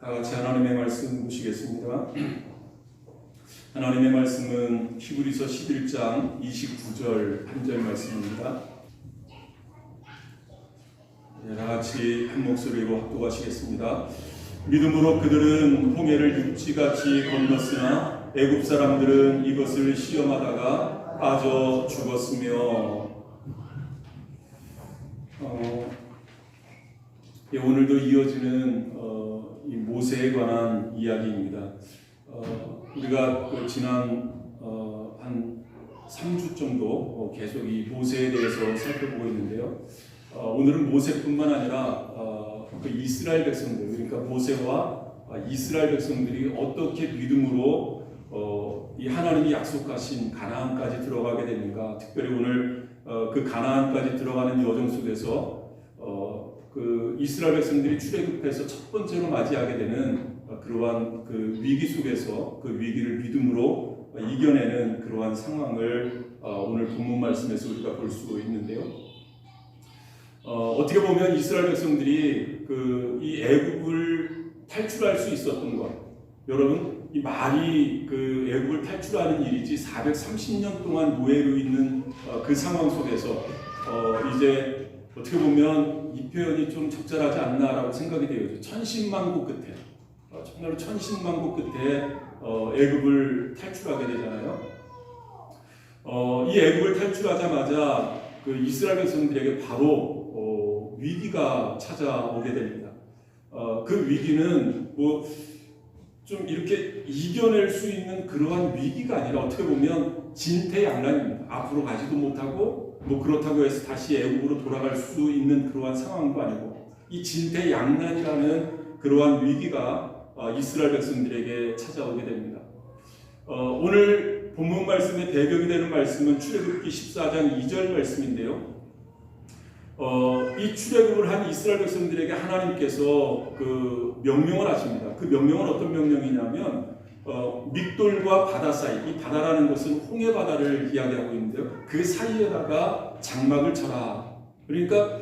다 같이 하나님의 말씀 보시겠습니다. 하나님의 말씀은 히브리서 11장 29절 1절 말씀입니다. 다 같이 한 목소리로 합독하시겠습니다. 믿음으로 그들은 홍해를 육지같이 건넜으나 애굽 사람들은 이것을 시험하다가 빠져 죽었으며. 오늘도 이어지는 이 모세에 관한 이야기입니다. 우리가 지난 한 3주 정도 계속 이 모세에 대해서 살펴보고 있는데요. 오늘은 모세뿐만 아니라 그 이스라엘 백성들, 그러니까 모세와 이스라엘 백성들이 어떻게 믿음으로 이 하나님이 약속하신 가나안까지 들어가게 되는가, 특별히 오늘 그 가나안까지 들어가는 여정 속에서 그 이스라엘 백성들이 출애굽해서 첫 번째로 맞이하게 되는 그러한 그 위기 속에서 그 위기를 믿음으로 이겨내는 그러한 상황을 오늘 본문 말씀에서 우리가 볼 수 있는데요. 어떻게 보면 이스라엘 백성들이 이 애굽을 탈출할 수 있었던 것, 여러분 이 말이 그 애굽을 탈출하는 일이지 430년 동안 노예로 있는 그 상황 속에서 이제 어떻게 보면 이 표현이 좀 적절하지 않나라고 생각이 돼요. 천신만고 끝에, 정말로 천신만고 끝에 애굽을 탈출하게 되잖아요. 이 애굽을 탈출하자마자 그 이스라엘 백성들에게 바로 위기가 찾아오게 됩니다. 그 위기는 뭐 좀 이렇게 이겨낼 수 있는 그러한 위기가 아니라 어떻게 보면 진퇴양난입니다. 앞으로 가지도 못하고 뭐 그렇다고 해서 다시 애굽으로 돌아갈 수 있는 그러한 상황도 아니고, 이 진퇴양난이라는 그러한 위기가 이스라엘 백성들에게 찾아오게 됩니다. 오늘 본문 말씀의 배경이 되는 말씀은 출애굽기 14장 2절 말씀인데요. 이 출애굽을 한 이스라엘 백성들에게 하나님께서 그 명령을 하십니다. 그 명령은 어떤 명령이냐면 믹돌과 바다 사이, 이 바다라는 것은 홍해 바다를 이야기하고 있는데요. 그 사이에다가 장막을 쳐라. 그러니까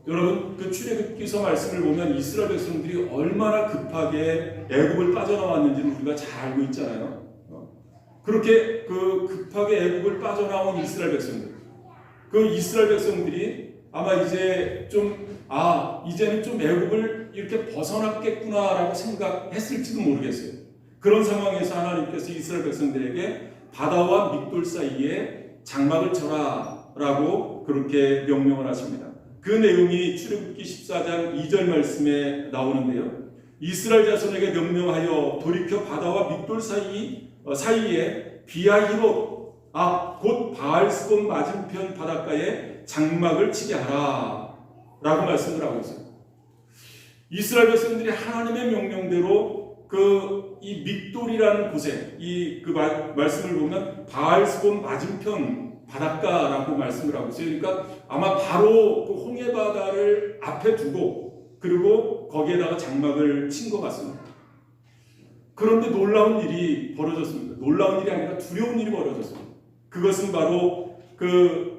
여러분 그 출애굽기서 말씀을 보면 이스라엘 백성들이 얼마나 급하게 애굽을 빠져나왔는지를 우리가 잘 알고 있잖아요. 그렇게 그 급하게 애굽을 빠져나온 이스라엘 백성들, 그 이스라엘 백성들이 아마 이제 이제는 좀 애굽을 이렇게 벗어났겠구나라고 생각했을지도 모르겠어요. 그런 상황에서 하나님께서 이스라엘 백성들에게 바다와 믹돌 사이에 장막을 쳐라라고 그렇게 명령을 하십니다. 그 내용이 출애굽기 14장 2절 말씀에 나오는데요. 이스라엘 자손에게 명령하여 돌이켜 바다와 믹돌 사이에 비아히롯 앞 곧 바알스본 맞은편 바닷가에 장막을 치게 하라 라고 말씀을 하고 있어요. 이스라엘 백성들이 하나님의 명령대로 이 믹돌이라는 곳에 그 말씀을 보면 바알스본 맞은편 바닷가라고 말씀을 하고 있어요. 그러니까 아마 바로 그 홍해 바다를 앞에 두고 그리고 거기에다가 장막을 친 것 같습니다. 그런데 놀라운 일이 벌어졌습니다. 놀라운 일이 아니라 두려운 일이 벌어졌습니다. 그것은 바로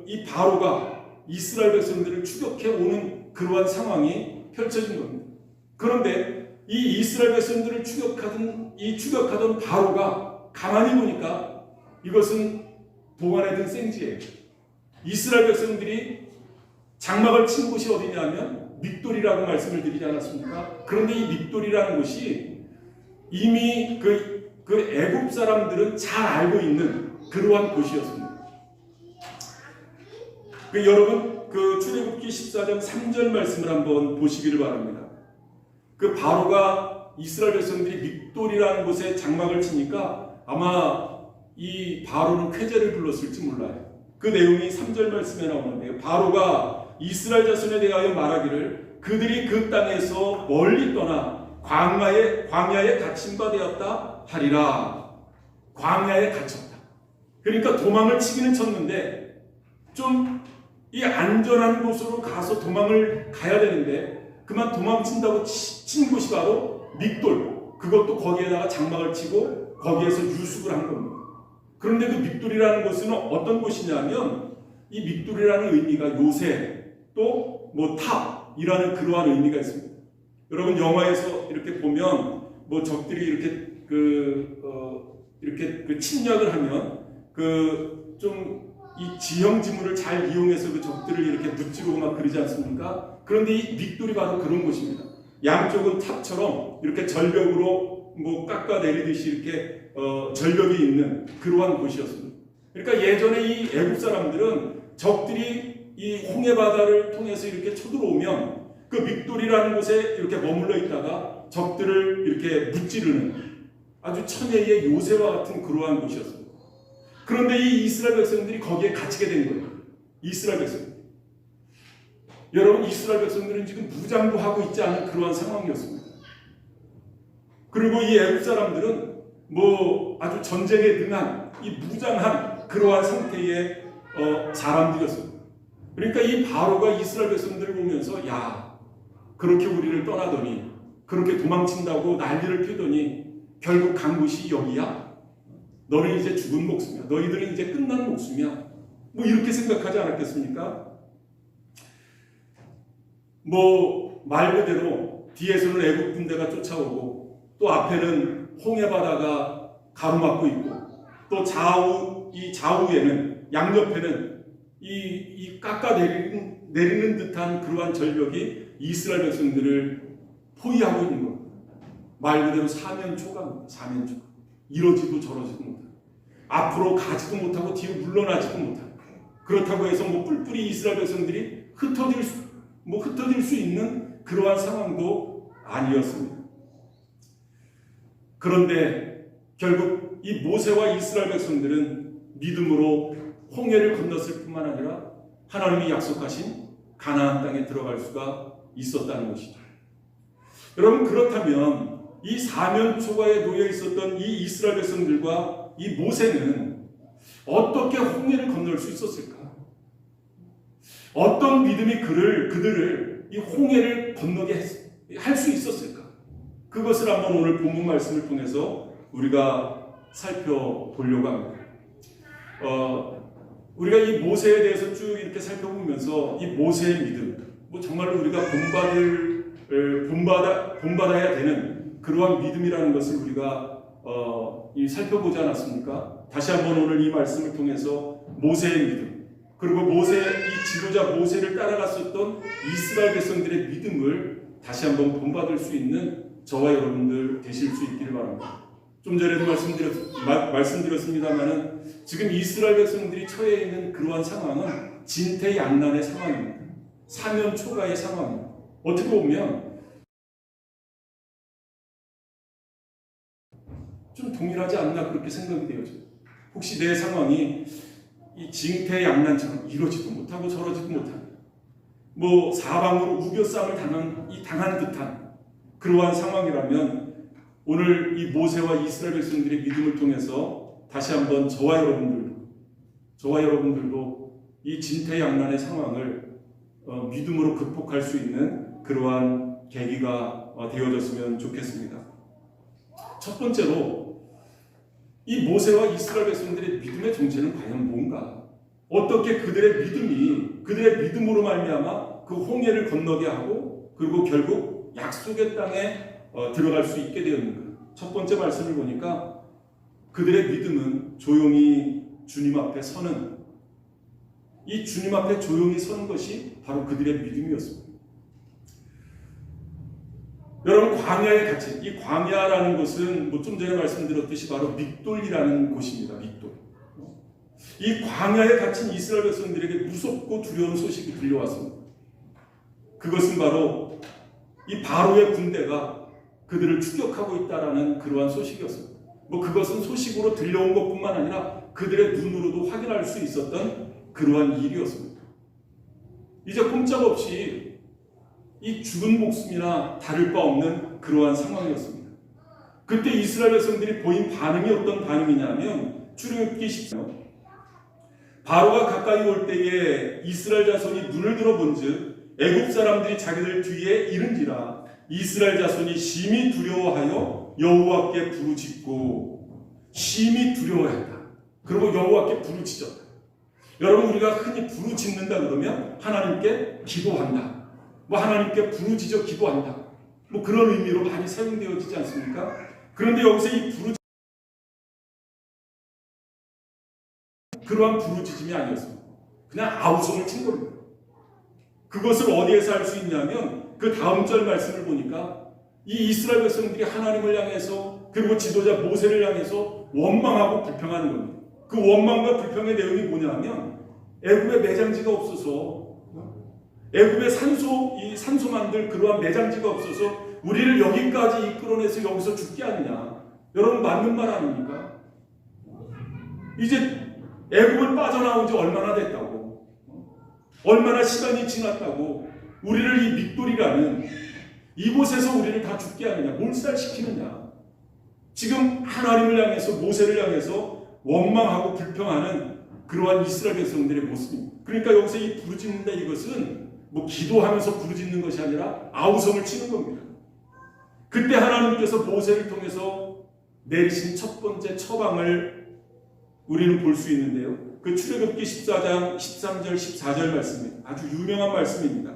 이 바로가 이스라엘 백성들을 추격해 오는 그러한 상황이 펼쳐진 겁니다. 그런데 이 이스라엘 백성들을 추격하던 바로가 가만히 보니까 이것은 도안에 든 생지예요. 이스라엘 백성들이 장막을 친 곳이 어디냐면 믹돌이라고 말씀을 드리지 않았습니까? 그런데 이 믹돌이라는 곳이 이미 그 애굽 사람들은 잘 알고 있는 그러한 곳이었습니다. 여러분 출애굽기 14장 3절 말씀을 한번 보시기를 바랍니다. 그 바로가 이스라엘 백성들이 믹돌이라는 곳에 장막을 치니까 아마 이 바로는 쾌재를 불렀을지 몰라요. 그 내용이 3절 말씀에 나오는데요. 바로가 이스라엘 자손에 대하여 말하기를 그들이 그 땅에서 멀리 떠나 광야에 갇힌 바 되었다 하리라. 광야에 갇혔다. 그러니까 도망을 치기는 쳤는데 좀 이 안전한 곳으로 가서 도망을 가야 되는데 그만 도망친다고 친 곳이 바로 믹돌, 그것도 거기에다가 장막을 치고 거기에서 유숙을 한 겁니다. 그런데 그 믹돌이라는 곳은 어떤 곳이냐면 이 믹돌이라는 의미가 요새 또 탑이라는 그러한 의미가 있습니다. 여러분 영화에서 이렇게 보면 뭐 적들이 이렇게 이렇게 그 침략을 하면 그 좀 이 지형지물을 잘 이용해서 그 적들을 이렇게 무찌르고 막 그러지 않습니까? 그런데 이 믹돌이 바로 그런 곳입니다. 양쪽은 탑처럼 이렇게 절벽으로 뭐 깎아내리듯이 이렇게 절벽이 있는 그러한 곳이었습니다. 그러니까 예전에 이 애국 사람들은 적들이 이 홍해 바다를 통해서 이렇게 쳐들어오면 그 믹돌이라는 곳에 이렇게 머물러 있다가 적들을 이렇게 무찌르는 아주 천혜의 요새와 같은 그러한 곳이었습니다. 그런데 이 이스라엘 백성들이 거기에 갇히게 된 거예요. 이스라엘 백성들. 여러분 이스라엘 백성들은 지금 무장도 하고 있지 않은 그러한 상황이었습니다. 그리고 이 애국 사람들은 뭐 아주 전쟁에 능한 이 무장한 그러한 상태의 사람들이었습니다. 그러니까 이 바로가 이스라엘 백성들을 보면서 야 그렇게 우리를 떠나더니 그렇게 도망친다고 난리를 피우더니 결국 간 곳이 여기야? 너는 이제 죽은 목숨이야. 너희들은 이제 끝난 목숨이야. 뭐 이렇게 생각하지 않았겠습니까? 뭐 말 그대로 뒤에서는 애국 군대가 쫓아오고 또 앞에는 홍해 바다가 가로막고 있고 또 좌우에는 양옆에는 이 깎아내리는 듯한 그러한 절벽이 이스라엘 백성들을 포위하고 있는 겁니다. 말 그대로 사면초가입니다. 사면초가. 이러지도 저러지도 못하고 앞으로 가지도 못하고 뒤로 물러나지도 못하고 그렇다고 해서 뭐 뿔뿔이 이스라엘 백성들이 흩어질 수 있는 그러한 상황도 아니었습니다. 그런데 결국 이 모세와 이스라엘 백성들은 믿음으로 홍해를 건넜을 뿐만 아니라 하나님이 약속하신 가나안 땅에 들어갈 수가 있었다는 것이죠. 여러분 그렇다면 이 사면초가에 놓여 있었던 이 이스라엘 백성들과 이 모세는 어떻게 홍해를 건널 수 있었을까? 어떤 믿음이 그들을 이 홍해를 건너게 할 수 있었을까? 그것을 한번 오늘 본문 말씀을 통해서 우리가 살펴보려고 합니다. 우리가 이 모세에 대해서 쭉 이렇게 살펴보면서 이 모세의 믿음, 뭐 정말로 우리가 본받아야 되는 그러한 믿음이라는 것을 우리가 살펴보지 않았습니까? 다시 한번 오늘 이 말씀을 통해서 모세의 믿음, 그리고 모세 이 지도자 모세를 따라갔었던 이스라엘 백성들의 믿음을 다시 한번 본받을 수 있는 저와 여러분들 되실 수 있기를 바랍니다. 좀 전에도 말씀드렸습니다만은 지금 이스라엘 백성들이 처해 있는 그러한 상황은 진퇴양난의 상황입니다. 사면초가의 상황입니다. 어떻게 보면 좀 동일하지 않나 그렇게 생각이 되어져요. 혹시 내 상황이 이 징태양난처럼 이러지도 못하고 저러지도 못하고 뭐 사방으로 우겨쌈을 당한 듯한 그러한 상황이라면 오늘 이 모세와 이스라엘 백성들의 믿음을 통해서 다시 한번 저와 여러분들도 이 진퇴양난의 상황을 믿음으로 극복할 수 있는 그러한 계기가 되어졌으면 좋겠습니다. 첫 번째로 이 모세와 이스라엘 백성들의 믿음의 정체는 과연 뭔가? 어떻게 그들의 믿음으로 말미암아 그 홍해를 건너게 하고 그리고 결국 약속의 땅에 들어갈 수 있게 되었는가? 첫 번째 말씀을 보니까 그들의 믿음은 조용히 주님 앞에 서는 이 주님 앞에 조용히 서는 것이 바로 그들의 믿음이었습니다. 여러분 광야에 갇힌 이 광야라는 것은 뭐 좀 전에 말씀드렸듯이 바로 믹돌이라는 곳입니다. 믹돌. 이 광야에 갇힌 이스라엘 백성들에게 무섭고 두려운 소식이 들려왔습니다. 그것은 바로 이 바로의 군대가 그들을 추격하고 있다라는 그러한 소식이었습니다. 뭐 그것은 소식으로 들려온 것뿐만 아니라 그들의 눈으로도 확인할 수 있었던 그러한 일이었습니다. 이제 꼼짝없이 이 죽은 목숨이나 다를 바 없는 그러한 상황이었습니다. 그때 이스라엘 백성들이 보인 반응이 어떤 반응이냐면 출애굽기 10장 바로가 가까이 올 때에 이스라엘 자손이 눈을 들어본즉 애굽 사람들이 자기들 뒤에 이른지라 이스라엘 자손이 심히 두려워하여 여호와께 부르짖고 심히 두려워했다. 그리고 여호와께 부르짖었다. 여러분 우리가 흔히 부르짖는다 그러면 하나님께 기도한다. 뭐 하나님께 부르짖어 기도한다. 뭐 그런 의미로 많이 사용되어지지 않습니까? 그런데 여기서 이 그러한 부르짖음이 아니었습니다. 그냥 아우성을 친 겁니다. 그것을 어디에서 알 수 있냐면 그 다음 절 말씀을 보니까 이 이스라엘 백성들이 하나님을 향해서 그리고 지도자 모세를 향해서 원망하고 불평하는 겁니다. 그 원망과 불평의 내용이 뭐냐면 애굽에 매장지가 없어서 애굽에 산소 만들 그러한 매장지가 없어서 우리를 여기까지 이끌어내서 여기서 죽게 하느냐. 여러분 맞는 말 아닙니까? 이제 애굽을 빠져나온 지 얼마나 됐다고, 얼마나 시간이 지났다고 우리를 이 믹돌이라는 이곳에서 우리를 다 죽게 하느냐, 몰살시키느냐. 지금 하나님을 향해서 모세를 향해서 원망하고 불평하는 그러한 이스라엘 백성들의 모습입니다. 그러니까 여기서 이 부르짖는다 이것은 뭐 기도하면서 부르짖는 것이 아니라 아우성을 치는 겁니다. 그때 하나님께서 모세를 통해서 내리신 첫 번째 처방을 우리는 볼 수 있는데요. 그 출애굽기 14장 13절 14절 말씀입니다. 아주 유명한 말씀입니다.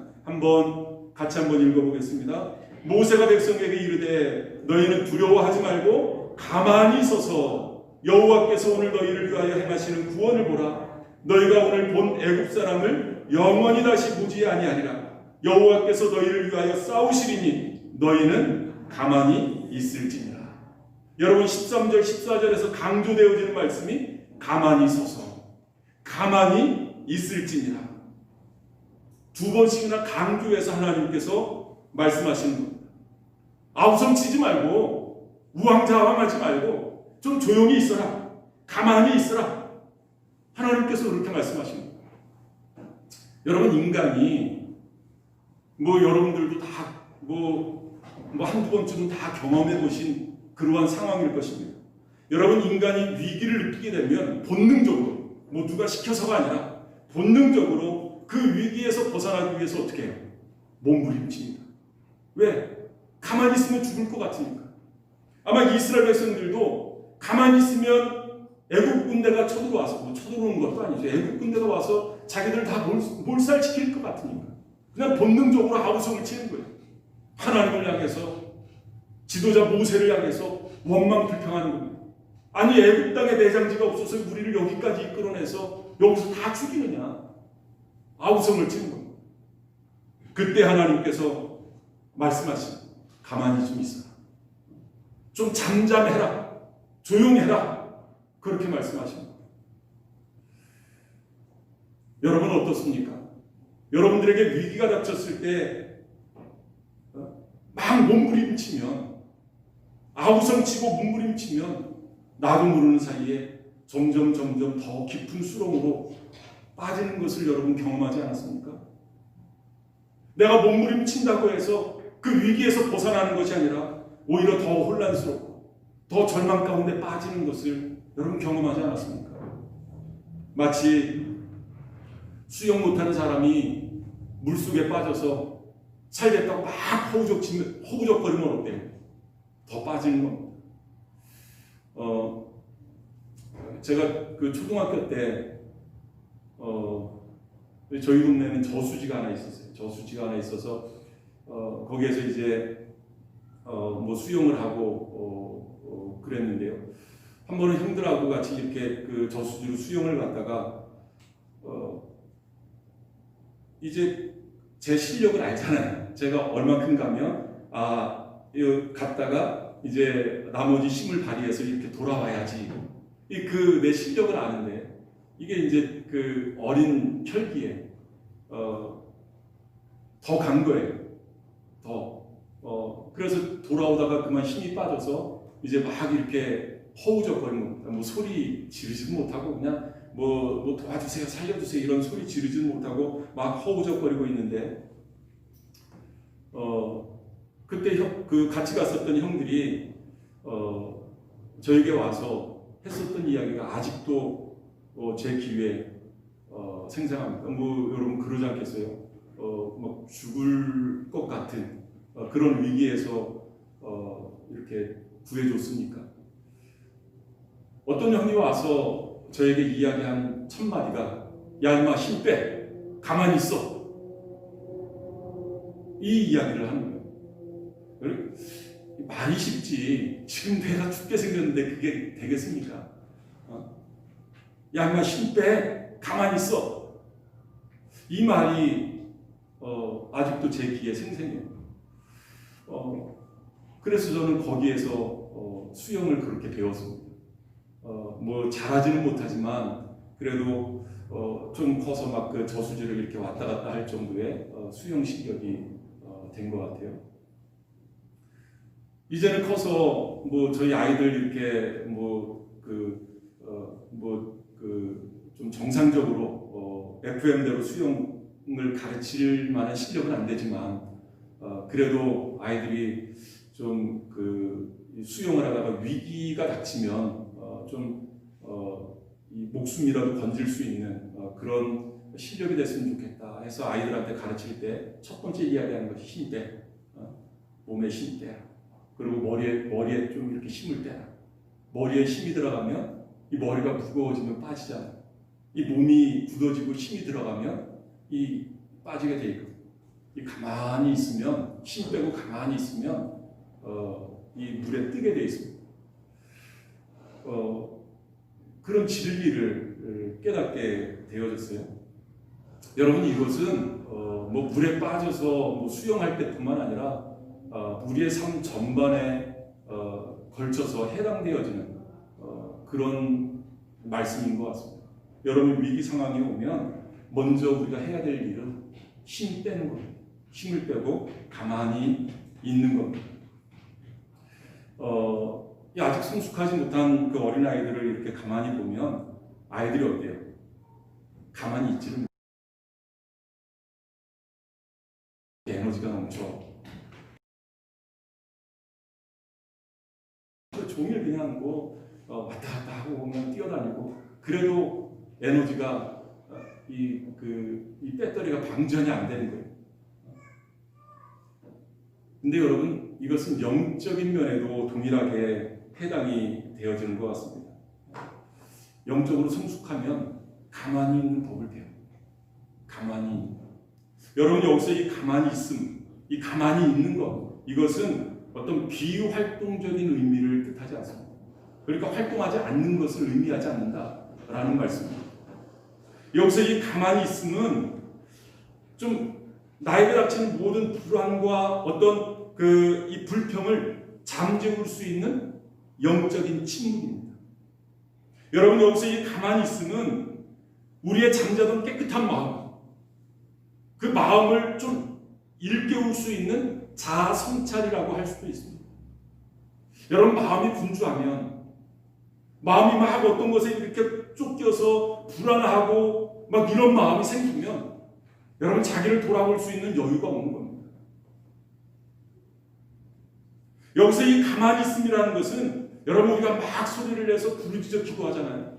같이 한번 읽어보겠습니다. 모세가 백성에게 이르되 너희는 두려워하지 말고 가만히 서서 여호와께서 오늘 너희를 위하여 행하시는 구원을 보라. 너희가 오늘 본 애굽 사람을 영원히 다시 보지 아니하리라. 여호와께서 너희를 위하여 싸우시리니 너희는 가만히 있을지니라. 여러분 13절 14절에서 강조되어지는 말씀이 가만히 서서 가만히 있을지니라. 두 번씩이나 강조해서 하나님께서 말씀하시는 겁니다. 아우성 치지 말고 우왕좌왕하지 말고 좀 조용히 있어라. 가만히 있어라. 하나님께서 그렇게 말씀하십니다. 여러분 인간이 여러분들도 다 한두 번쯤은 다 경험해 보신 그러한 상황일 것입니다. 여러분 인간이 위기를 느끼게 되면 본능적으로 누가 시켜서가 아니라 본능적으로 그 위기에서 벗어나기 위해서 어떻게 해요? 몸부림칩니다. 왜? 가만히 있으면 죽을 것 같으니까. 아마 이스라엘 백성들도 가만히 있으면 애국 군대가 쳐들어와서 쳐들어오는 것도 아니죠. 애국 군대가 와서 자기들 다 몰살시킬 것 같으니까 그냥 본능적으로 아우성을 치는 거예요. 하나님을 향해서 지도자 모세를 향해서 원망 불평하는 겁니다. 아니 애굽 땅에 내장지가 없어서 우리를 여기까지 이끌어내서 여기서 다 죽이느냐. 아우성을 치는 겁니다. 그때 하나님께서 말씀하십니다. 가만히 좀 있어라. 좀 잠잠해라. 조용해라. 그렇게 말씀하십니다. 여러분 어떻습니까? 여러분들에게 위기가 닥쳤을 때 막 몸부림치면 아우성치고 몸부림치면 나도 모르는 사이에 점점 더 깊은 수렁으로 빠지는 것을 여러분 경험하지 않았습니까? 내가 몸부림친다고 해서 그 위기에서 벗어나는 것이 아니라 오히려 더 혼란스럽고 더 절망 가운데 빠지는 것을 여러분 경험하지 않았습니까? 마치 수영 못하는 사람이 물속에 빠져서 살겠다고 막 허우적거리면 어때요? 더 빠지는 겁니다. 제가 그 초등학교 때 저희 동네는 저수지가 하나 있었어요. 저수지가 하나 있어서 거기에서 이제 수영을 하고 그랬는데요. 한 번은 형들하고 같이 이렇게 그 저수지로 수영을 갔다가 이제 제 실력을 알잖아요. 제가 얼마큼 가면 갔다가 이제 나머지 힘을 발휘해서 이렇게 돌아와야지. 내 실력을 아는데 이게 이제 그 어린 혈기에 더 간 거예요. 그래서 돌아오다가 그만 힘이 빠져서 이제 막 이렇게 허우적거리는 겁니다. 소리 지르지도 못하고 그냥 도와주세요, 살려주세요 이런 소리 지르지도 못하고 막 허우적거리고 있는데 그때 같이 갔었던 형들이 저에게 와서 했었던 이야기가 아직도 제 귀에 생생합니다. 여러분 그러지 않겠어요? 죽을 것 같은 그런 위기에서 이렇게 구해줬으니까. 어떤 형이 와서 저에게 이야기한 첫 마디가 야 임마 힘 빼, 가만히 있어. 이 이야기를 하는 거예요. 많이 쉽지. 지금 배가 춥게 생겼는데 그게 되겠습니까? 야, 인마 힘 빼. 가만히 있어. 이 말이 아직도 제 귀에 생생해요. 그래서 저는 거기에서 수영을 그렇게 배웠습니다. 뭐 잘하지는 못하지만 그래도 좀 커서 막 그 저수지를 이렇게 왔다 갔다 할 정도의 수영 실력이 된 것 같아요. 이제는 커서 뭐 저희 아이들 이렇게 좀 정상적으로 FM대로 수영을 가르칠 만한 실력은 안 되지만 그래도 아이들이 좀 수영을 하다가 위기가 닥치면 이 목숨이라도 건질 수 있는 그런 실력이 됐으면 좋겠다 해서 아이들한테 가르칠 때 첫 번째 이야기하는 것이 힘 빼. 몸에 힘 빼라. 그리고 머리에 좀 이렇게 힘을 빼라. 머리에 힘이 들어가면 이 머리가 무거워지면 빠지잖아요. 이 몸이 굳어지고 힘이 들어가면 이 빠지게 돼 있거든요. 이 가만히 있으면 힘 빼고 가만히 있으면 이 물에 뜨게 돼 있습니다. 그런 진리를 깨닫게 되어졌어요. 여러분 이것은 뭐 물에 빠져서 뭐 수영할 때뿐만 아니라 우리의 삶 전반에 걸쳐서 해당되어지는 그런 말씀인 것 같습니다. 여러분 위기 상황이 오면 먼저 우리가 해야 될 일은 힘 빼는 겁니다. 힘을 빼고 가만히 있는 겁니다. 아직 성숙하지 못한 그 어린아이들을 이렇게 가만히 보면 아이들이 어때요? 가만히 있지를 못해요. 에너지가 넘쳐. 종일 그냥 왔다 갔다 하고 오면 뛰어다니고 그래도 에너지가 이 배터리가 방전이 안 되는 거예요. 근데 여러분 이것은 영적인 면에도 동일하게 해당이 되어지는 것 같습니다. 영적으로 성숙하면 가만히 있는 법을 배워요. 가만히. 여러분 여기서 이 가만히 있음, 이 가만히 있는 것, 이것은 어떤 비활동적인 의미를 뜻하지 않습니다. 그러니까 활동하지 않는 것을 의미하지 않는다라는 말씀입니다. 여기서 이 가만히 있음은 좀 나에게 닥치는 모든 불안과 어떤 이 불평을 잠재울 수 있는 영적인 침묵입니다. 여러분 여기서 이 가만히 있음은 우리의 잠자던 깨끗한 마음, 그 마음을 좀 일깨울 수 있는 자아 성찰이라고 할 수도 있습니다. 여러분 마음이 분주하면 마음이 막 어떤 것에 이렇게 쫓겨서 불안하고 막 이런 마음이 생기면 여러분 자기를 돌아볼 수 있는 여유가 없는 겁니다. 여기서 이 가만히 있음이라는 것은 여러분 우리가 막 소리를 내서 부르짖어 기도하잖아요.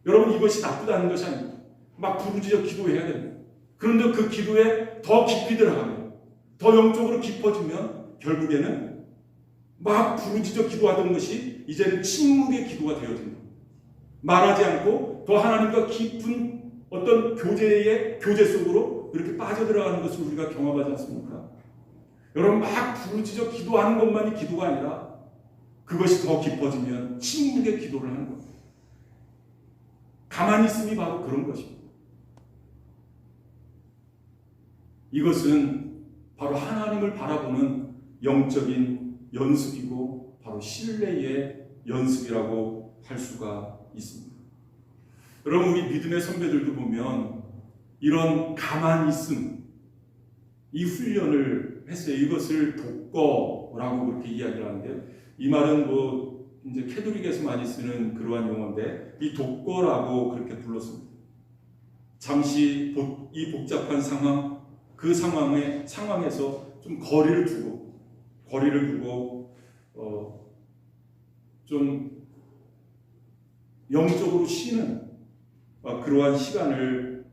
여러분 이것이 나쁘다는 것이 아닙니다. 막 부르짖어 기도해야 됩니다. 그런데 그 기도에 더 깊이 들어가면 더 영적으로 깊어지면 결국에는 막 부르짖어 기도하던 것이 이제는 침묵의 기도가 되어집니다. 말하지 않고 더 하나님과 깊은 어떤 교제 속으로 이렇게 빠져들어가는 것을 우리가 경험하지 않습니까? 여러분 막 부르짖어 기도하는 것만이 기도가 아니라 그것이 더 깊어지면 침묵의 기도를 하는 겁니다. 가만히 있음이 바로 그런 것입니다. 이것은 바로 하나님을 바라보는 영적인 연습이고 바로 신뢰의 연습이라고 할 수가 있습니다. 여러분 우리 믿음의 선배들도 보면 이런 가만히 있음 이 훈련을 했어요. 이것을 독거라고 그렇게 이야기를 하는데요. 이 말은 이제 캐톨릭에서 많이 쓰는 그러한 용어인데 이 독거라고 그렇게 불렀습니다. 잠시 이 복잡한 상황, 그 상황에서 좀 거리를 두고 좀 영적으로 쉬는 그러한 시간을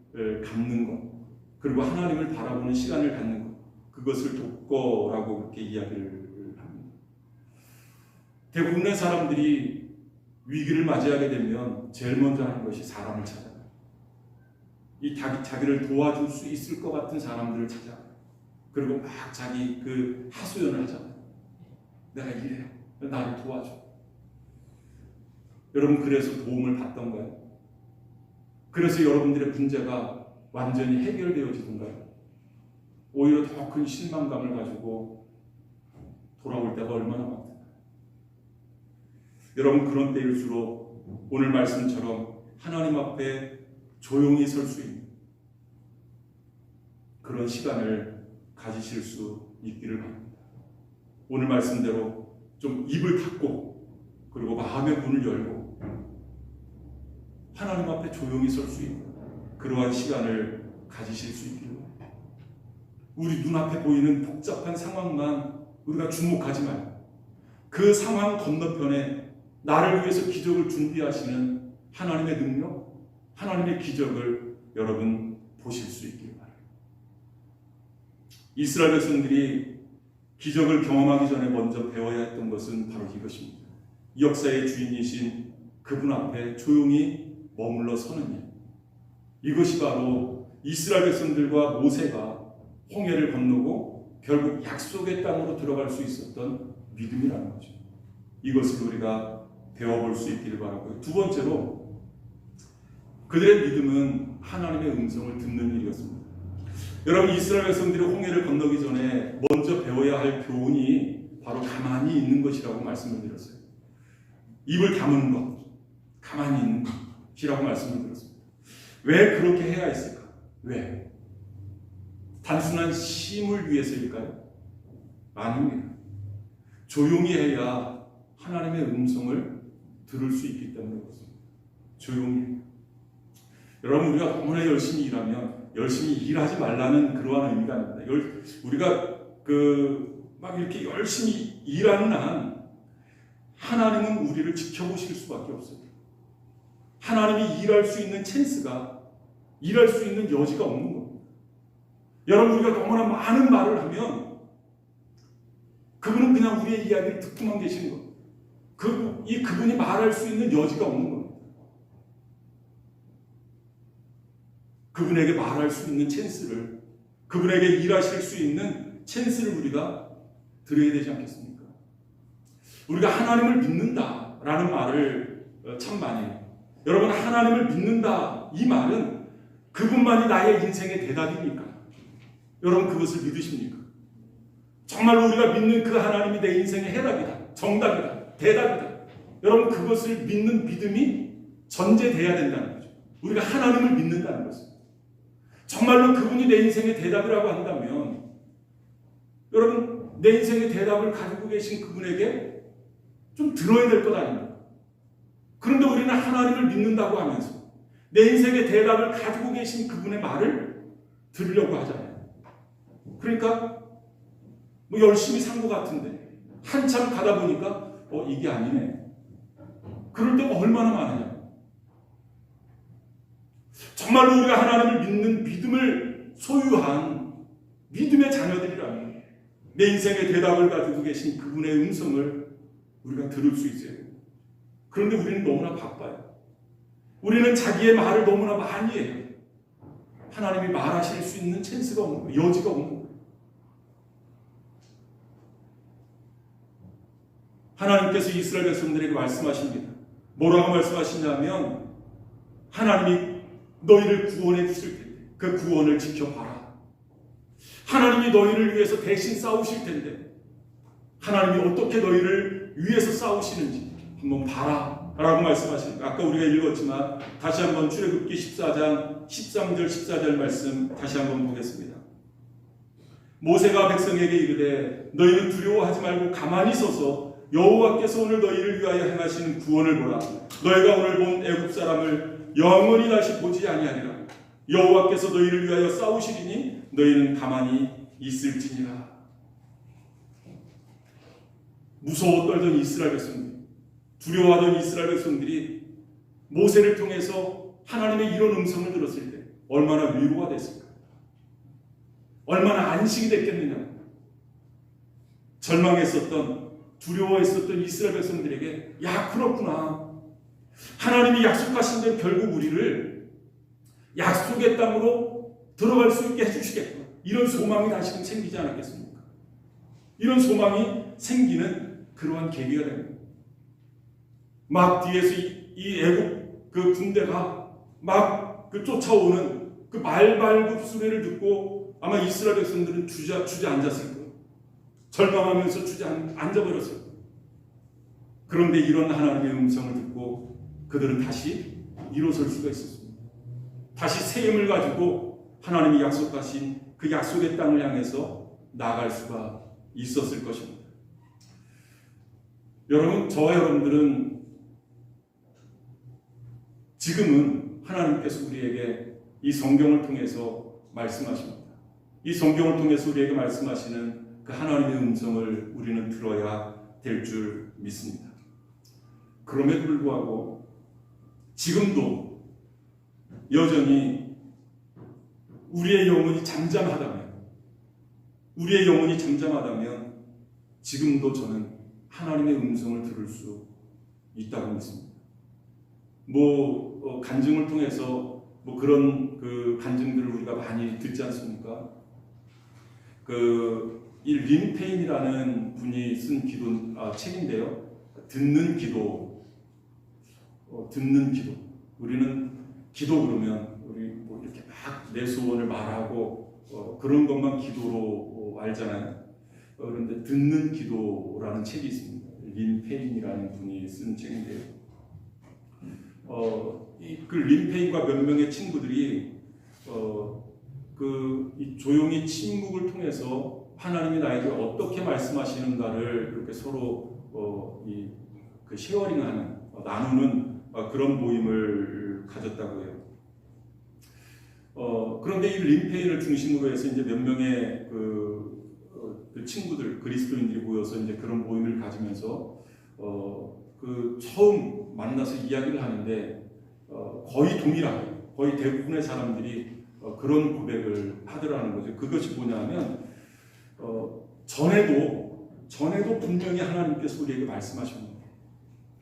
갖는 것, 그리고 하나님을 바라보는 시간을 갖는 것, 그것을 독거라고 그렇게 이야기를 합니다. 대부분의 사람들이 위기를 맞이하게 되면 제일 먼저 하는 것이 사람을 찾아요. 이 자기를 도와줄 수 있을 것 같은 사람들을 찾아요. 그리고 막 자기 하소연을 하잖아요. 내가 이래요. 나를 도와줘. 여러분 그래서 도움을 받던가요? 그래서 여러분들의 문제가 완전히 해결되어지던가요? 오히려 더 큰 실망감을 가지고 돌아올 때가 얼마나 많을까요? 여러분 그런 때일수록 오늘 말씀처럼 하나님 앞에 조용히 설 수 있는 그런 시간을 가지실 수 있기를 바랍니다. 오늘 말씀대로 좀 입을 닫고 그리고 마음의 문을 열고 하나님 앞에 조용히 설 수 있는 그러한 시간을 가지실 수 있기를 바랍니다. 우리 눈앞에 보이는 복잡한 상황만 우리가 주목하지 말고 그 상황 건너편에 나를 위해서 기적을 준비하시는 하나님의 능력, 하나님의 기적을 여러분 보실 수 있기를 바랍니다. 이스라엘 백성들이 기적을 경험하기 전에 먼저 배워야 했던 것은 바로 이것입니다. 역사의 주인이신 그분 앞에 조용히 머물러 서는 일. 이것이 바로 이스라엘 백성들과 모세가 홍해를 건너고 결국 약속의 땅으로 들어갈 수 있었던 믿음이라는 거죠. 이것을 우리가 배워볼 수 있기를 바라고요. 두 번째로 그들의 믿음은 하나님의 음성을 듣는 일이었습니다. 여러분 이스라엘 백성들이 홍해를 건너기 전에 먼저 배워야 할 교훈이 바로 가만히 있는 것이라고 말씀을 드렸어요. 입을 다무는 것, 가만히 있는 것이라고 말씀을 드렸습니다. 왜 그렇게 해야 했을까? 왜? 단순한 쉼을 위해서일까요? 아닙니다. 조용히 해야 하나님의 음성을 들을 수 있기 때문에 그렇습니다. 조용히. 여러분 우리가 너무나 열심히 일하면 열심히 일하지 말라는 그러한 의미가 아닙니다. 우리가 막 이렇게 열심히 일하는 한 하나님은 우리를 지켜보실 수밖에 없어요. 하나님이 일할 수 있는 찬스가, 일할 수 있는 여지가 없는 겁니다. 여러분 우리가 너무나 많은 말을 하면 그분은 그냥 우리의 이야기를 듣고만 계시는 겁니다. 그분이 말할 수 있는 여지가 없는 겁니다. 그분에게 말할 수 있는 찬스를, 그분에게 일하실 수 있는 찬스를 우리가 드려야 되지 않겠습니까? 우리가 하나님을 믿는다라는 말을 참 많이 해요. 여러분 하나님을 믿는다 이 말은 그분만이 나의 인생의 대답입니까? 여러분 그것을 믿으십니까? 정말로 우리가 믿는 그 하나님이 내 인생의 해답이다, 정답이다, 대답이다. 여러분 그것을 믿는 믿음이 전제돼야 된다는 거죠. 우리가 하나님을 믿는다는 것은. 정말로 그분이 내 인생의 대답이라고 한다면 여러분 내 인생의 대답을 가지고 계신 그분에게 좀 들어야 될 것 아닙니까? 그런데 우리는 하나님을 믿는다고 하면서 내 인생의 대답을 가지고 계신 그분의 말을 들으려고 하잖아요. 그러니까 뭐 열심히 산 것 같은데 한참 가다 보니까 이게 아니네. 그럴 때가 얼마나 많으냐. 정말로 우리가 하나님을 믿는 믿음을 소유한 믿음의 자녀들이라면 내 인생의 대답을 가지고 계신 그분의 음성을 우리가 들을 수 있어야 돼요. 그런데 우리는 너무나 바빠요. 우리는 자기의 말을 너무나 많이 해요. 하나님이 말하실 수 있는 찬스가 없는 거예요. 여지가 없는 거예요. 하나님께서 이스라엘 백성들에게 말씀하십니다. 뭐라고 말씀하시냐면 하나님이 너희를 구원해 주실 텐데 그 구원을 지켜봐라. 하나님이 너희를 위해서 대신 싸우실 텐데 하나님이 어떻게 너희를 위해서 싸우시는지 한번 봐라 라고 말씀하십니다. 아까 우리가 읽었지만 다시 한번 출애굽기 14장 13절 14절 말씀 다시 한번 보겠습니다. 모세가 백성에게 이르되 너희는 두려워하지 말고 가만히 서서 여호와께서 오늘 너희를 위하여 행하시는 구원을 보라. 너희가 오늘 본 애굽 사람을 영원히 다시 보지 아니하리라. 여호와께서 너희를 위하여 싸우시리니 너희는 가만히 있을지니라. 무서워 떨던 이스라엘 백성들, 두려워하던 이스라엘 백성들이 모세를 통해서 하나님의 이런 음성을 들었을 때 얼마나 위로가 됐을까? 얼마나 안식이 됐겠느냐? 절망했었던, 두려워했었던 이스라엘 백성들에게 야 그렇구나. 하나님이 약속하신 대로 결국 우리를 약속의 땅으로 들어갈 수 있게 해주시겠구나. 이런 소망이 다시금 생기지 않았겠습니까? 이런 소망이 생기는 그러한 계기가 됩니다. 막 뒤에서 이 애국 그 군대가 막 그 쫓아오는 그 말발굽 소리를 듣고 아마 이스라엘 백성들은 주저앉았을 거예요. 절망하면서 주저앉아버렸을 거예요. 그런데 이런 하나님의 음성을 듣고 그들은 다시 일어설 수가 있었습니다. 다시 새 힘을 가지고 하나님이 약속하신 그 약속의 땅을 향해서 나아갈 수가 있었을 것입니다. 여러분, 저와 여러분들은 지금은 하나님께서 우리에게 이 성경을 통해서 말씀하십니다. 이 성경을 통해서 우리에게 말씀하시는 그 하나님의 음성을 우리는 들어야 될 줄 믿습니다. 그럼에도 불구하고 지금도 여전히 우리의 영혼이 잠잠하다면 지금도 저는 하나님의 음성을 들을 수 있다고 믿습니다. 간증을 통해서 그런 그 간증들을 우리가 많이 듣지 않습니까? 이 린페인이라는 분이 쓴 책인데요. 듣는 기도. 우리는 기도 그러면 우리 이렇게 막 내 소원을 말하고 그런 것만 기도로 알잖아요. 그런데 듣는 기도라는 책이 있습니다. 린페인이라는 분이 쓴 책인데요. 그 린페인과 몇 명의 친구들이 이 조용히 침묵을 통해서 하나님이 나에게 어떻게 말씀하시는가를 이렇게 서로 그 쉐어링하는 나누는 그런 모임을 가졌다고 해요. 그런데 이 린페인을 중심으로 해서 이제 몇 명의 그 친구들 그리스도인들이 모여서 이제 그런 모임을 가지면서 처음 만나서 이야기를 하는데 거의 동일하게 거의 대부분의 사람들이 그런 고백을 하더라는 거죠. 그것이 뭐냐면 전에도 분명히 하나님께서 우리에게 말씀하셨는데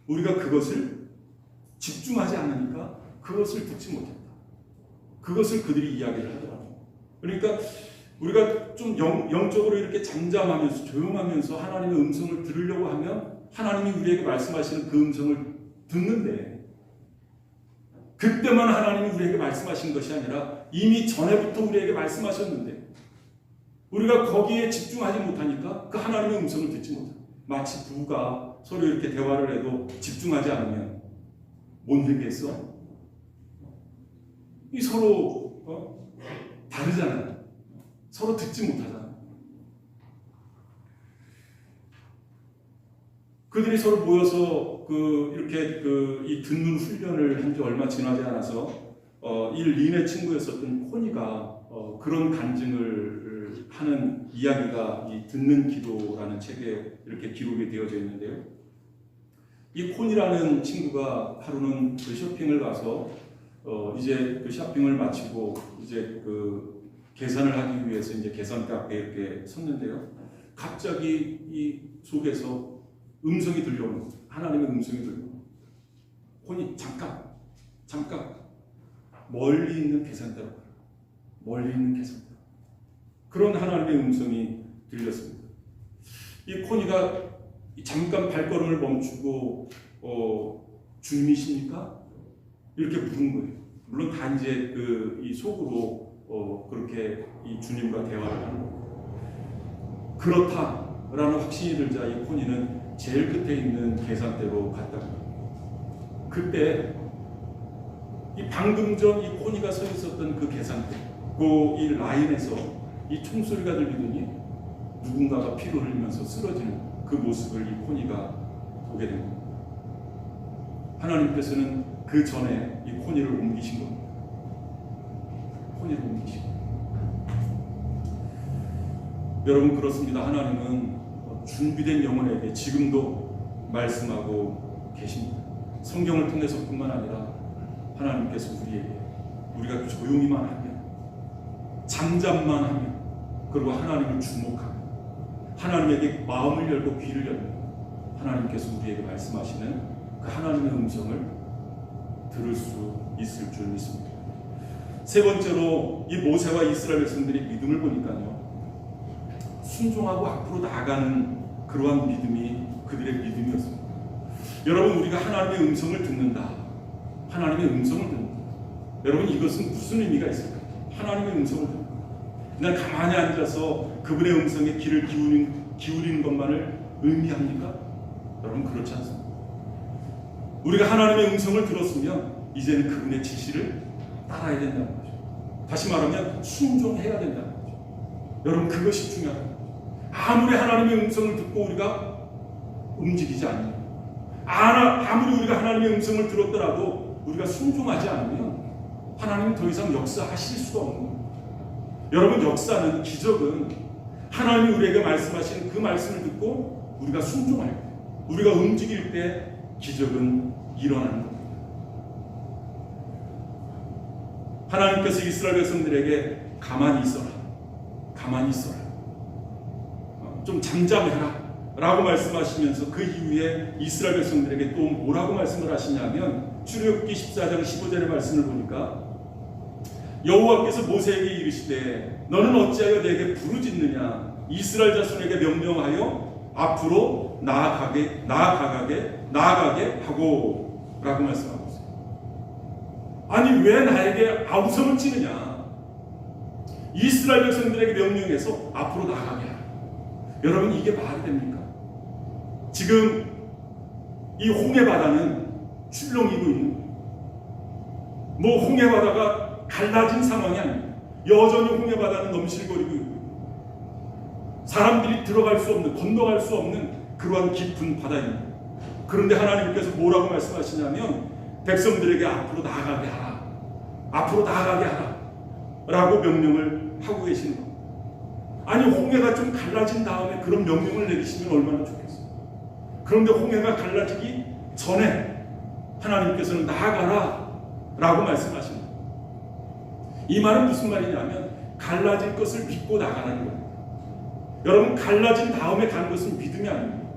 우리가 그것을 집중하지 않으니까 그것을 듣지 못했다. 그것을 그들이 이야기를 하더라고요. 그러니까 우리가 좀 영적으로 이렇게 잠잠하면서 조용하면서 하나님의 음성을 들으려고 하면 하나님이 우리에게 말씀하시는 그 음성을 듣는데 그때만 하나님이 우리에게 말씀하신 것이 아니라 이미 전에부터 우리에게 말씀하셨는데 우리가 거기에 집중하지 못하니까 그 하나님의 음성을 듣지 못해요. 마치 부부가 서로 이렇게 대화를 해도 집중하지 않으면 못 되겠어? 이 서로 다르잖아요. 서로 듣지 못하잖아요. 그들이 서로 모여서 이렇게 이 듣는 훈련을 한 지 얼마 지나지 않아서 이 린의 친구였었던 코니가 그런 간증을 하는 이야기가 이 듣는 기도라는 책에 이렇게 기록이 되어져 있는데요. 이 코니라는 친구가 하루는 그 쇼핑을 가서 이제 그 쇼핑을 마치고 이제 그 계산을 하기 위해서 이제 계산대 앞에 이렇게 섰는데요. 갑자기 이 속에서 음성이 들려오는 거예요. 하나님의 음성이 들려오는 거예요. 코니 잠깐 멀리 있는 계산대로 가라. 멀리 있는 계산대로. 그런 하나님의 음성이 들렸습니다. 이 코니가 잠깐 발걸음을 멈추고 주님이십니까? 이렇게 부른 거예요. 물론 다 이제 이 속으로 그렇게 이 주님과 대화를 하는 거예요. 그렇다라는 확신이 들자 이 코니는 제일 끝에 있는 계산대로 갔다고 합니다. 그때 이 방금 전 이 코니가 서 있었던 그 계산대, 이 라인에서 이 총소리가 들리더니 누군가가 피를 흘리면서 쓰러지는 그 모습을 이 코니가 보게 됩니다. 하나님께서는 그 전에 이 코니를 옮기신 겁니다. 코니를 옮기신 겁니다. 여러분 그렇습니다. 하나님은 준비된 영혼에게 지금도 말씀하고 계십니다. 성경을 통해서뿐만 아니라 하나님께서 우리가 조용히만 하면, 잠잠만 하면, 그리고 하나님을 주목하면, 하나님에게 마음을 열고 귀를 열면 하나님께서 우리에게 말씀하시는 그 하나님의 음성을 들을 수 있을 줄 믿습니다. 세 번째로 이 모세와 이스라엘 백성들이 믿음을 보니까요, 순종하고 앞으로 나아가는 그 그러한 믿음이 그들의 믿음이었습니다. 여러분, 우리가 하나님의 음성을 듣는다. 하나님의 음성을 듣는다. 여러분, 이것은 무슨 의미가 있을까요? 하나님의 음성을 듣는다. 그냥 가만히 앉아서 그분의 음성에 귀를 기울이는 것만을 의미합니까? 여러분, 그렇지 않습니다. 우리가 하나님의 음성을 들었으면 이제는 그분의 지시를 따라야 된다는 거죠. 다시 말하면 순종해야 된다는 거죠. 여러분, 그것이 중요합니다. 아무리 하나님의 음성을 듣고 우리가 움직이지 않으면, 아무리 우리가 하나님의 음성을 들었더라도 우리가 순종하지 않으면 하나님은 더 이상 역사하실 수가 없는 거예요. 여러분, 역사는, 기적은 하나님이 우리에게 말씀하신 그 말씀을 듣고 우리가 순종할 때, 우리가 움직일 때 기적은 일어나는 겁니다. 하나님께서 이스라엘 백성들에게 가만히 있어라, 가만히 있어라, 좀 잠잠해라 라고 말씀하시면서 그 이후에 이스라엘 백성들에게 또 뭐라고 말씀을 하시냐면, 출애굽기 14장 15절의 말씀을 보니까 여호와께서 모세에게 이르시되 너는 어찌하여 내게 부르짖느냐, 이스라엘 자손에게 명령하여 앞으로 나아가게 하고 라고 말씀하고 있어요. 아니, 왜 나에게 아우성을 치느냐, 이스라엘 백성들에게 명령해서 앞으로 나아가게 하라. 여러분, 이게 말이 됩니까? 지금 이 홍해바다는 출렁이고 있는 거예요. 뭐 홍해바다가 갈라진 상황이 아닙니다. 여전히 홍해바다는 넘실거리고 있고 사람들이 들어갈 수 없는, 건너갈 수 없는 그러한 깊은 바다입니다. 그런데 하나님께서 뭐라고 말씀하시냐면 백성들에게 앞으로 나아가게 하라, 앞으로 나아가게 하라 라고 명령을 하고 계시는 겁니다. 아니, 홍해가 좀 갈라진 다음에 그런 명령을 내리시면 얼마나 좋겠어요. 그런데 홍해가 갈라지기 전에 하나님께서는 나아가라 라고 말씀하십니다. 이 말은 무슨 말이냐면 갈라질 것을 믿고 나가라는 거예요. 여러분, 갈라진 다음에 가는 것은 믿음이 아닙니다.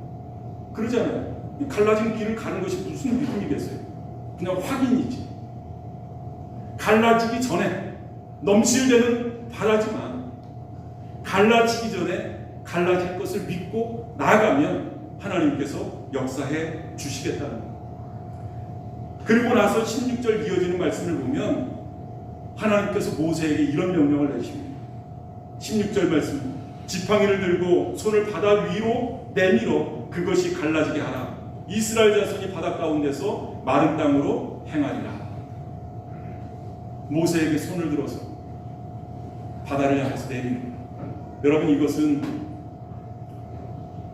그러잖아요. 갈라진 길을 가는 것이 무슨 믿음이겠어요? 그냥 확인이지. 갈라지기 전에 넘실대는 바다지만 갈라지기 전에 갈라질 것을 믿고 나아가면 하나님께서 역사해 주시겠다는 거예요. 그리고 나서 16절 이어지는 말씀을 보면 하나님께서 모세에게 이런 명령을 내십니다. 16절 말씀, 지팡이를 들고 손을 바다 위로 내밀어 그것이 갈라지게 하라. 이스라엘 자손이 바다 가운데서 마른 땅으로 행하리라. 모세에게 손을 들어서 바다를 향해서 내리는 거예요. 여러분, 이것은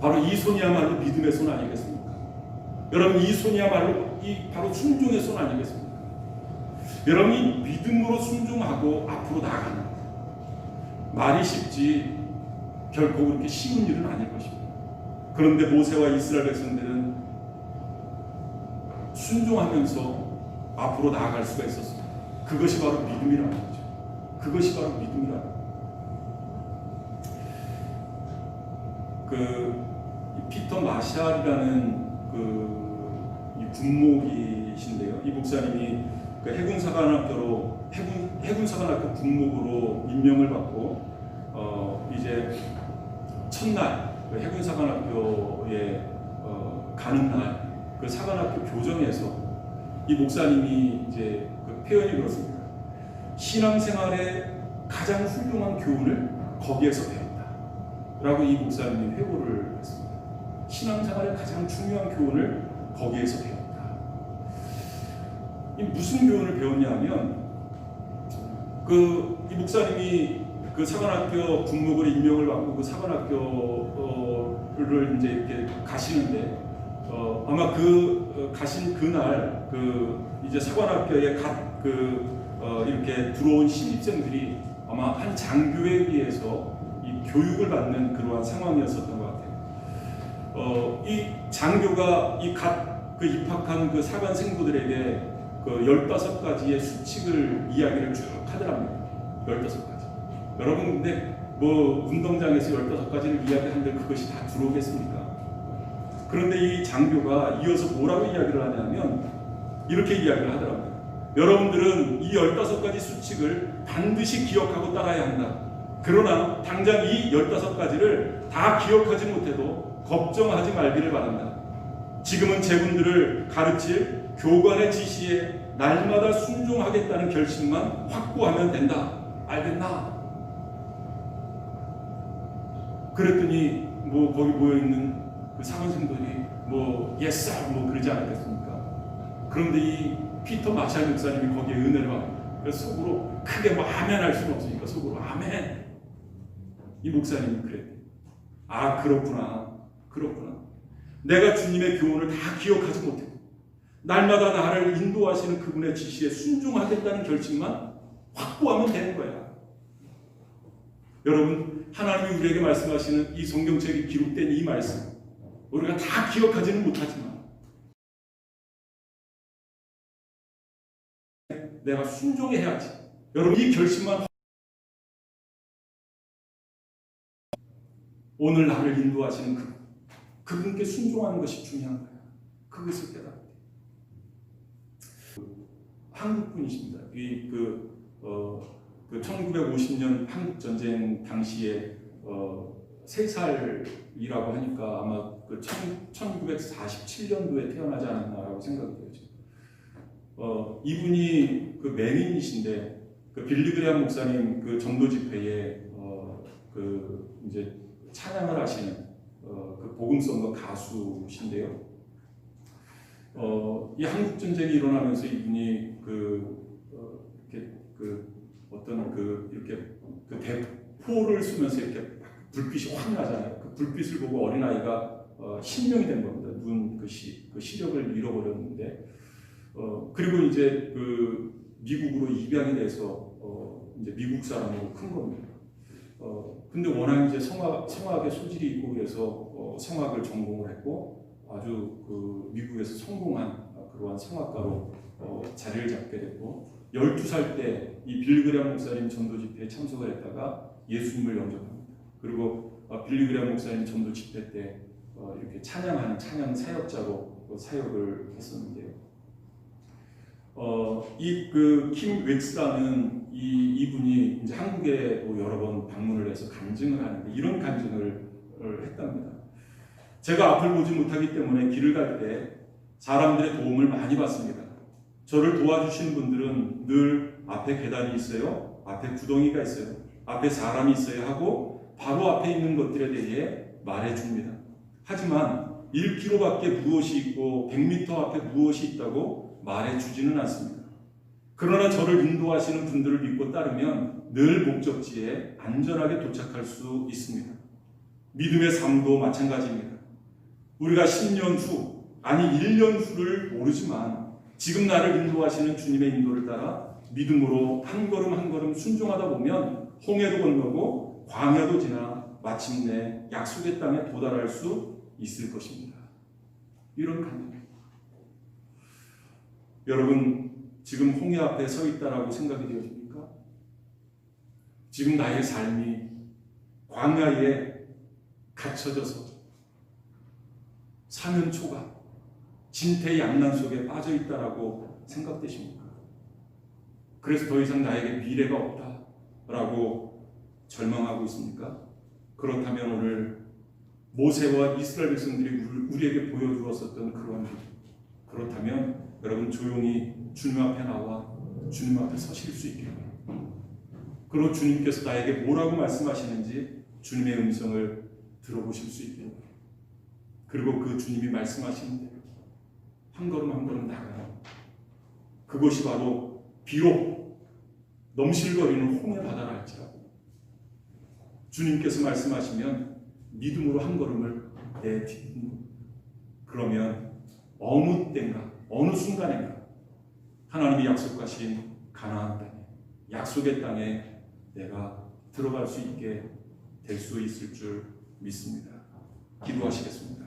바로 이 손이야말로 믿음의 손 아니겠습니까? 여러분, 이 손이야말로 바로 순종의 손 아니겠습니까? 여러분이 믿음으로 순종하고 앞으로 나아가는 것, 말이 쉽지 결코 그렇게 쉬운 일은 아닐 것입니다. 그런데 모세와 이스라엘 백성들은 순종하면서 앞으로 나아갈 수가 있었습니다. 그것이 바로 믿음이라는 거죠. 그것이 바로 믿음이라는 거죠. 피터 마샬이라는 이 군목이신데요. 이 목사님이 해군사관학교 군목으로 임명을 받고 이제 첫날 해군사관학교에 가는 날 그 사관학교 교정에서 이 목사님이 이제 표현이 그렇습니다. 신앙생활의 가장 훌륭한 교훈을 거기에서 배웠다 라고 이 목사님이 회고를 했습니다. 신앙생활의 가장 중요한 교훈을 거기에서 배웠다. 이 무슨 교훈을 배웠냐면 이 목사님이 그 사관학교 군목으로 임명을 받고 그 사관학교를 이제 이렇게 가시는데 아마 가신 그날 이제 사관학교에 이렇게 들어온 신입생들이 아마 한 장교에 의해서 이 교육을 받는 그러한 상황이었었던 것 같아요. 이 장교가 입학한 그 사관 생도들에게 15가지의 수칙을 이야기를 쭉 하더랍니다. 15가지. 여러분, 근데 운동장에서 15가지를 이야기하는데 그것이 다 들어오겠습니까? 그런데 이 장교가 이어서 뭐라고 이야기를 하냐면 이렇게 이야기를 하더랍니다. 여러분들은 이 15가지 수칙을 반드시 기억하고 따라야 한다. 그러나 당장 이 15가지를 다 기억하지 못해도 걱정하지 말기를 바란다. 지금은 제군들을 가르칠 교관의 지시에 날마다 순종하겠다는 결심만 확고하면 된다. 알겠나? 그랬더니 뭐 거기 모여있는 그 사관생들이 뭐 yes sir 뭐 그러지 않았겠습니까? 그런데 이 피터 마샬 목사님이 거기에 은혜를 받고, 그래서 속으로 크게 뭐 아멘 할 수는 없으니까 속으로 아멘. 이 목사님이 그랬대. 아, 그렇구나. 내가 주님의 교훈을 다 기억하지 못했고 날마다 나를 인도하시는 그분의 지시에 순종하겠다는 결심만 확고하면 되는 거야. 여러분, 하나님이 우리에게 말씀하시는 이 성경책에 기록된 이 말씀, 우리가 다 기억하지는 못하지만 내가 순종해야지. 여러분, 이 결심만, 오늘 나를 인도하시는 그분께 순종하는 것이 중요한 거야. 그것을 깨닫게. 한국 분이십니다. 그 1950년 한국 전쟁 당시에 3살이라고 하니까 아마 그 1947년도에 태어나지 않았나라고 생각이 돼요. 이분이 그 맹인이신데 그 빌리그레암 목사님 그 전도 집회에 그 이제 찬양을 하시는 그 복음성가 가수신데요. 이 한국 전쟁이 일어나면서 이분이 이렇게 이렇게 그 대포를 쏘면서 이렇게 불빛이 확 나잖아요. 그 불빛을 보고 어린 아이가 신명이 된 겁니다. 눈 그 시력을 잃어버렸는데, 그리고 이제 그 미국으로 입양이 돼서 이제 미국 사람으로 큰 겁니다. 근데 워낙 이제 성악에 소질이 있고 그래서 성악을 전공을 했고 아주 그 미국에서 성공한 그러한 성악가로 자리를 잡게 됐고, 12살 때 이 빌리그레암 목사님 전도 집회에 참석을 했다가 예수님을 영접합니다. 그리고 빌리그레암 목사님 전도 집회 때 이렇게 찬양하는 찬양 사역자로 사역을 했었는데요. 이 그 킴 웩스라는 이분이 이제 한국에도 여러 번 방문을 해서 간증을 하는데 이런 간증을 했답니다. 제가 앞을 보지 못하기 때문에 길을 갈 때 사람들의 도움을 많이 받습니다. 저를 도와주시는 분들은 늘 앞에 계단이 있어요, 앞에 구덩이가 있어요, 앞에 사람이 있어야 하고 바로 앞에 있는 것들에 대해 말해줍니다. 하지만 1km밖에 무엇이 있고 100m 앞에 무엇이 있다고 말해주지는 않습니다. 그러나 저를 인도하시는 분들을 믿고 따르면 늘 목적지에 안전하게 도착할 수 있습니다. 믿음의 삶도 마찬가지입니다. 우리가 10년 후, 아니 1년 후를 모르지만 지금 나를 인도하시는 주님의 인도를 따라 믿음으로 한 걸음 한 걸음 순종하다 보면 홍해도 건너고 광야도 지나 마침내 약속의 땅에 도달할 수 있을 것입니다. 이런 간증입니다. 여러분, 지금 홍해 앞에 서 있다라고 생각이 되어집니까? 지금 나의 삶이 광야에 갇혀져서 사면초가 진퇴양난 속에 빠져 있다라고 생각되십니까? 그래서 더 이상 나에게 미래가 없다라고 절망하고 있습니까? 그렇다면 오늘 모세와 이스라엘 백성들이 우리에게 보여주었었던 그러한 길, 그렇다면 여러분 조용히 주님 앞에 나와 주님 앞에 서실 수 있기를 바랍니다. 그리고 주님께서 나에게 뭐라고 말씀하시는지 주님의 음성을 들어보실 수 있기를 바랍니다. 그리고 그 주님이 말씀하시는 대로 한 걸음 한 걸음 나가요. 그것이 바로 비록 넘실거리는 홍해 바다라 할지라도 주님께서 말씀하시면 믿음으로 한 걸음을 내딛는, 그러면 어느 때인가 어느 순간인가 하나님이 약속하신 가나안 땅에, 약속의 땅에 내가 들어갈 수 있게 될 수 있을 줄 믿습니다. 기도하시겠습니다.